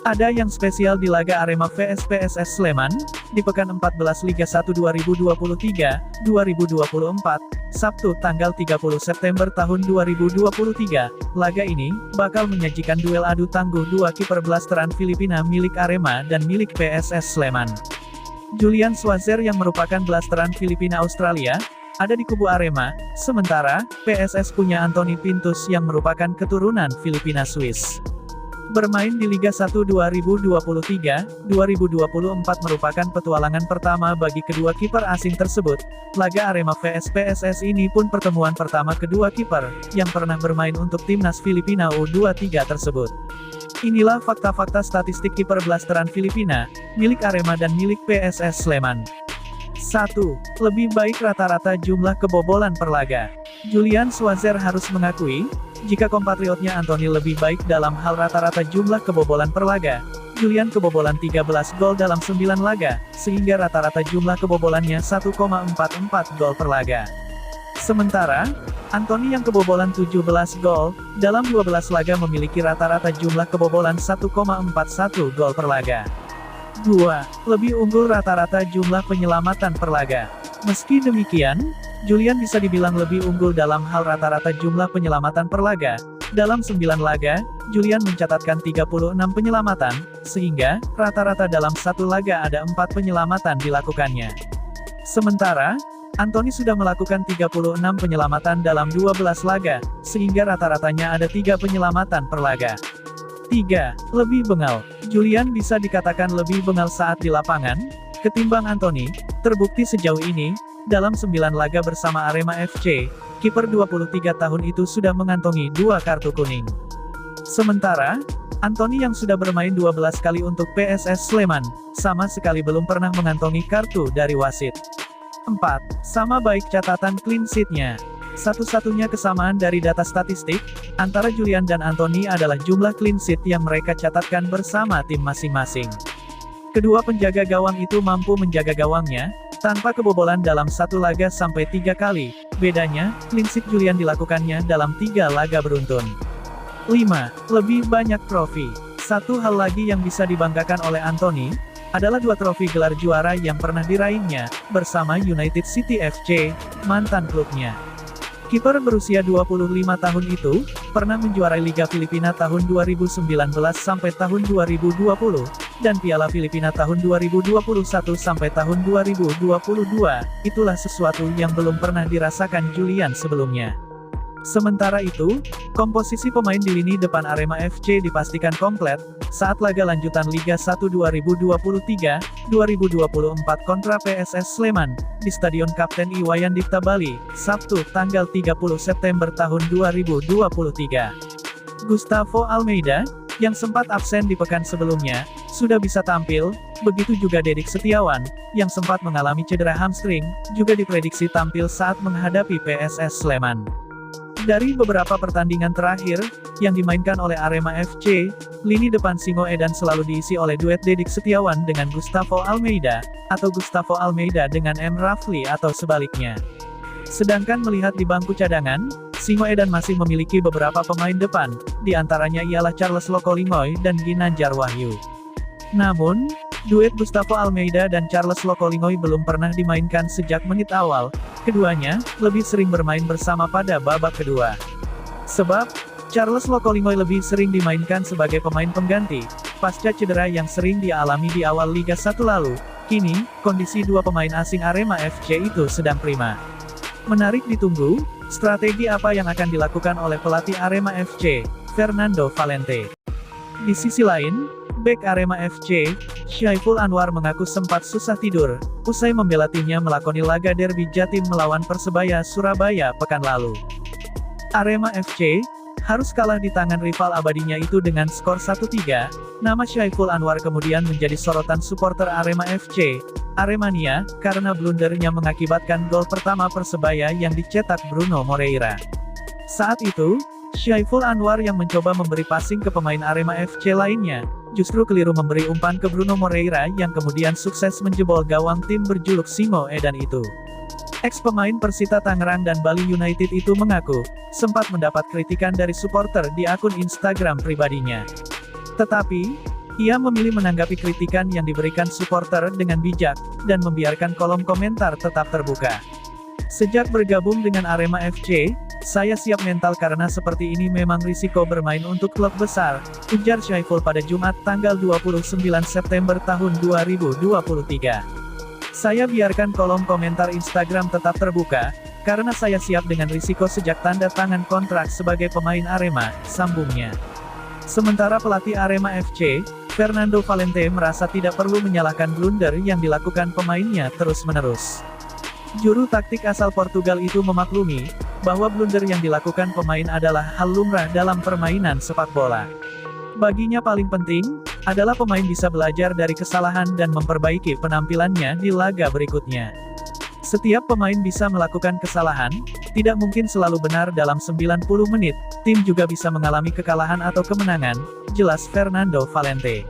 Ada yang spesial di laga Arema vs PSS Sleman, di Pekan 14 Liga 1 2023-2024, Sabtu tanggal 30 September tahun 2023. Laga ini bakal menyajikan duel adu tangguh dua kiper blasteran Filipina milik Arema dan milik PSS Sleman. Julian Schwarzer yang merupakan blasteran Filipina Australia, ada di kubu Arema, sementara PSS punya Anthony Pintus yang merupakan keturunan Filipina Swiss. Bermain di Liga 1 2023-2024 merupakan petualangan pertama bagi kedua kiper asing tersebut. Laga Arema vs PSS ini pun pertemuan pertama kedua kiper yang pernah bermain untuk timnas Filipina U23 tersebut. Inilah fakta-fakta statistik kiper blasteran Filipina, milik Arema dan milik PSS Sleman. 1. Lebih baik rata-rata jumlah kebobolan per laga. Julian Schwarzer harus mengakui, jika kompatriotnya Anthony lebih baik dalam hal rata-rata jumlah kebobolan per laga. Julian kebobolan 13 gol dalam 9 laga, sehingga rata-rata jumlah kebobolannya 1,44 gol per laga. Sementara, Anthony yang kebobolan 17 gol, dalam 12 laga memiliki rata-rata jumlah kebobolan 1,41 gol per laga. 2. Lebih unggul rata-rata jumlah penyelamatan per laga. Meski demikian, Julian bisa dibilang lebih unggul dalam hal rata-rata jumlah penyelamatan per laga. Dalam 9 laga, Julian mencatatkan 36 penyelamatan, sehingga rata-rata dalam satu laga ada 4 penyelamatan dilakukannya. Sementara, Anthony sudah melakukan 36 penyelamatan dalam 12 laga, sehingga rata-ratanya ada 3 penyelamatan per laga. 3. Lebih bengal. Julian bisa dikatakan lebih bengal saat di lapangan ketimbang Anthony. Terbukti sejauh ini, dalam 9 laga bersama Arema FC, kiper 23 tahun itu sudah mengantongi 2 kartu kuning. Sementara, Anthony yang sudah bermain 12 kali untuk PSS Sleman, sama sekali belum pernah mengantongi kartu dari wasit. 4. Sama baik catatan clean sheet-nya. Satu-satunya kesamaan dari data statistik antara Julian dan Anthony adalah jumlah clean sheet yang mereka catatkan bersama tim masing-masing. Kedua penjaga gawang itu mampu menjaga gawangnya tanpa kebobolan dalam satu laga sampai 3 kali. Bedanya, clean sheet Julian dilakukannya dalam 3 laga beruntun. 5. Lebih banyak trofi. Satu hal lagi yang bisa dibanggakan oleh Anthony adalah 2 trofi gelar juara yang pernah diraihnya bersama United City FC, mantan klubnya. Kiper berusia 25 tahun itu pernah menjuarai Liga Filipina tahun 2019 sampai tahun 2020 dan Piala Filipina tahun 2021 sampai tahun 2022. Itulah sesuatu yang belum pernah dirasakan Julian sebelumnya. Sementara itu, komposisi pemain di lini depan Arema FC dipastikan komplit saat laga lanjutan Liga 1 2023-2024 kontra PSS Sleman di Stadion Kapten Iwayan Dipta Bali, Sabtu tanggal 30 September tahun 2023. Gustavo Almeida, yang sempat absen di pekan sebelumnya, sudah bisa tampil, begitu juga Dedik Setiawan, yang sempat mengalami cedera hamstring, juga diprediksi tampil saat menghadapi PSS Sleman. Dari beberapa pertandingan terakhir yang dimainkan oleh Arema FC, lini depan Singo Edan selalu diisi oleh duet Dedik Setiawan dengan Gustavo Almeida, atau Gustavo Almeida dengan M. Rafli atau sebaliknya. Sedangkan melihat di bangku cadangan, Singo Edan masih memiliki beberapa pemain depan, di antaranya ialah Charles Lokolingoy dan Ginanjar Wahyu. Namun, duet Gustavo Almeida dan Charles Lokolingoy belum pernah dimainkan sejak menit awal. Keduanya lebih sering bermain bersama pada babak kedua. Sebab, Charles Lokolingoy lebih sering dimainkan sebagai pemain pengganti, pasca cedera yang sering dia alami di awal Liga 1 lalu. Kini, kondisi dua pemain asing Arema FC itu sedang prima. Menarik ditunggu, strategi apa yang akan dilakukan oleh pelatih Arema FC, Fernando Valente. Di sisi lain, bek Arema FC, Syaiful Anwar mengaku sempat susah tidur usai membela timnya melakoni laga derby Jatim melawan Persebaya Surabaya pekan lalu. Arema FC harus kalah di tangan rival abadinya itu dengan skor 1-3. Nama Syaiful Anwar kemudian menjadi sorotan supporter Arema FC, Aremania, karena blundernya mengakibatkan gol pertama Persebaya yang dicetak Bruno Moreira. Saat itu, Syaiful Anwar yang mencoba memberi passing ke pemain Arema FC lainnya, justru keliru memberi umpan ke Bruno Moreira yang kemudian sukses menjebol gawang tim berjuluk Singo Edan itu. Ex-pemain Persita Tangerang dan Bali United itu mengaku, sempat mendapat kritikan dari supporter di akun Instagram pribadinya. Tetapi, Ia memilih menanggapi kritikan yang diberikan supporter dengan bijak, dan membiarkan kolom komentar tetap terbuka. Sejak bergabung dengan Arema FC, saya siap mental karena seperti ini memang risiko bermain untuk klub besar, ujar Syaiful pada Jumat tanggal 29 September tahun 2023. Saya biarkan kolom komentar Instagram tetap terbuka, karena saya siap dengan risiko sejak tanda tangan kontrak sebagai pemain Arema, sambungnya. Sementara pelatih Arema FC, Fernando Valente merasa tidak perlu menyalahkan blunder yang dilakukan pemainnya terus-menerus. Juru taktik asal Portugal itu memaklumi, bahwa blunder yang dilakukan pemain adalah hal lumrah dalam permainan sepak bola. Baginya paling penting, adalah pemain bisa belajar dari kesalahan dan memperbaiki penampilannya di laga berikutnya. Setiap pemain bisa melakukan kesalahan, tidak mungkin selalu benar dalam 90 menit, tim juga bisa mengalami kekalahan atau kemenangan, jelas Fernando Valente.